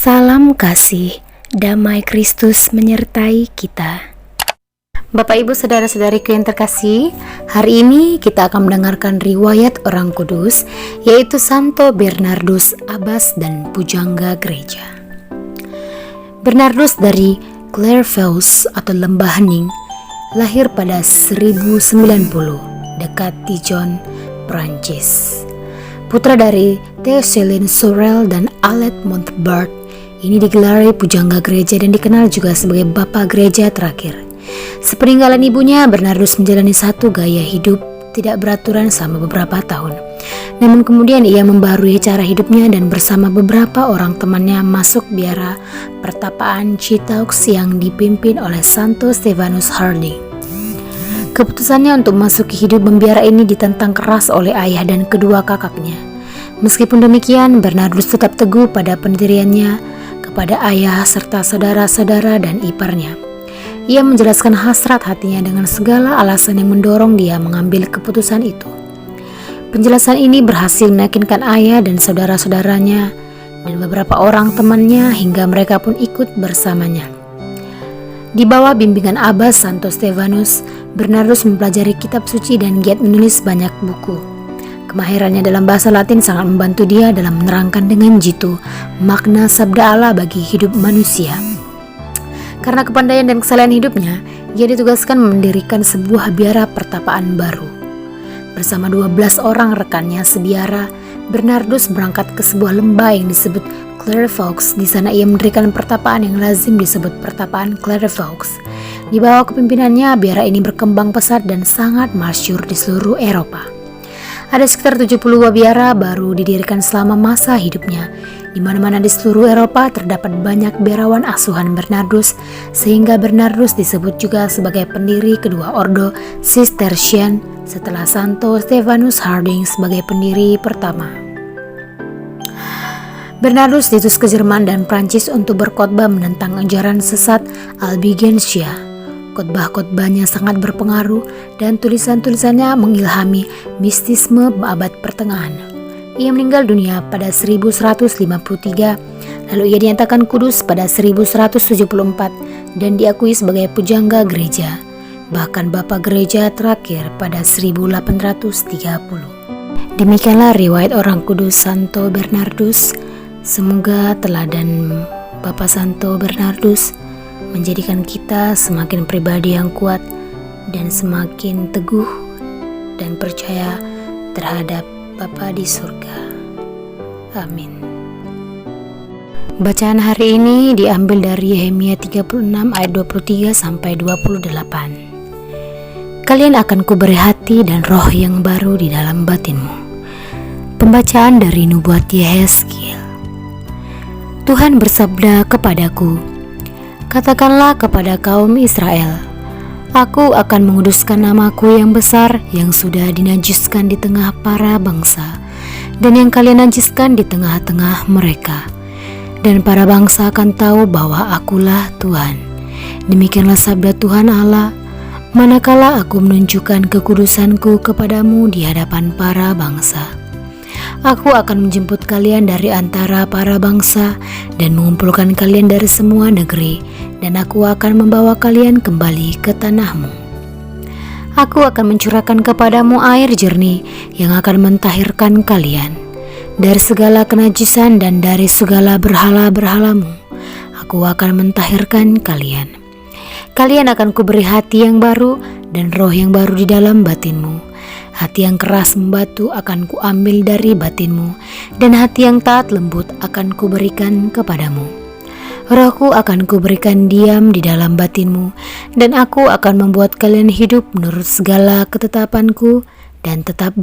Salam kasih, damai Kristus menyertai kita. Bapak Ibu saudara-saudariku yang terkasih, hari ini kita akan mendengarkan riwayat orang kudus, yaitu Santo Bernardus Abbas dan Pujangga Gereja. Bernardus dari Clairvaux atau Lembah Hening, lahir pada 1090 dekat Dijon, Prancis. Putra dari Théssalien Sorel dan Alet Montbard, ini digelari Pujangga Gereja dan dikenal juga sebagai Bapak Gereja terakhir. Sepeninggalan ibunya, Bernardus menjalani satu gaya hidup tidak beraturan selama beberapa tahun. Namun kemudian ia membarui cara hidupnya dan bersama beberapa orang temannya masuk biara pertapaan Citaux yang dipimpin oleh Santo Stephanus Harding. Keputusannya untuk memasuki hidup membiara ini ditentang keras oleh ayah dan kedua kakaknya. Meskipun demikian, Bernardus tetap teguh pada pendiriannya kepada ayah serta saudara-saudara dan iparnya. Ia menjelaskan hasrat hatinya dengan segala alasan yang mendorong dia mengambil keputusan itu. Penjelasan ini berhasil meyakinkan ayah dan saudara-saudaranya dan beberapa orang temannya hingga mereka pun ikut bersamanya. Di bawah bimbingan Abbas Santo Stephanus, Bernardus mempelajari kitab suci dan giat menulis banyak buku. Kemahirannya dalam bahasa Latin sangat membantu dia dalam menerangkan dengan jitu makna sabda Allah bagi hidup manusia. Karena kepandaian dan kesalahan hidupnya, ia ditugaskan mendirikan sebuah biara pertapaan baru. Bersama 12 orang rekannya sebiara, Bernardus berangkat ke sebuah lembah yang disebut Clairvaux. Di sana ia mendirikan pertapaan yang lazim disebut pertapaan Clairvaux. Di bawah kepimpinannya, biara ini berkembang pesat dan sangat masyhur di seluruh Eropa. Ada sekitar 70 buah biara baru didirikan selama masa hidupnya. Di mana-mana di seluruh Eropa terdapat banyak biarawan asuhan Bernardus, sehingga Bernardus disebut juga sebagai pendiri kedua ordo Cistercian setelah Santo Stephanus Harding sebagai pendiri pertama. Bernardus diutus ke Jerman dan Prancis untuk berkhotbah menentang ajaran sesat Albigensia. Khotbah-khotbahnya sangat berpengaruh dan tulisan-tulisannya mengilhami mistisme abad pertengahan. Ia meninggal dunia pada 1153, lalu ia dinyatakan kudus pada 1174 dan diakui sebagai Pujangga Gereja, bahkan Bapak Gereja terakhir pada 1830. Demikianlah riwayat orang kudus Santo Bernardus. Semoga teladan Bapak Santo Bernardus menjadikan kita semakin pribadi yang kuat dan semakin teguh dan percaya terhadap Bapa di surga. Amin. Bacaan hari ini diambil dari Yehemia 36 ayat 23 sampai 28. Kalian akan kuberi hati dan roh yang baru di dalam batinmu. Pembacaan dari nubuat Yehezkiel. Tuhan bersabda kepadaku, katakanlah kepada kaum Israel, Aku akan menguduskan namaku yang besar yang sudah dinajiskan di tengah para bangsa, dan yang kalian najiskan di tengah-tengah mereka. Dan para bangsa akan tahu bahwa akulah Tuhan. Demikianlah sabda Tuhan Allah, manakala aku menunjukkan kekudusanku kepadamu di hadapan para bangsa. Aku akan menjemput kalian dari antara para bangsa dan mengumpulkan kalian dari semua negeri, dan aku akan membawa kalian kembali ke tanahmu. Aku akan mencurahkan kepadamu air jernih yang akan mentahirkan kalian dari segala kenajisan dan dari segala berhala-berhalamu. Aku akan mentahirkan kalian. Kalian akan kuberi hati yang baru dan roh yang baru di dalam batinmu. Hati yang keras membatu akan kuambil dari batinmu, dan hati yang taat lembut akan kuberikan kepadamu. Rohku akan kuberikan diam di dalam batinmu, dan aku akan membuat kalian hidup menurut segala ketetapanku dan tetap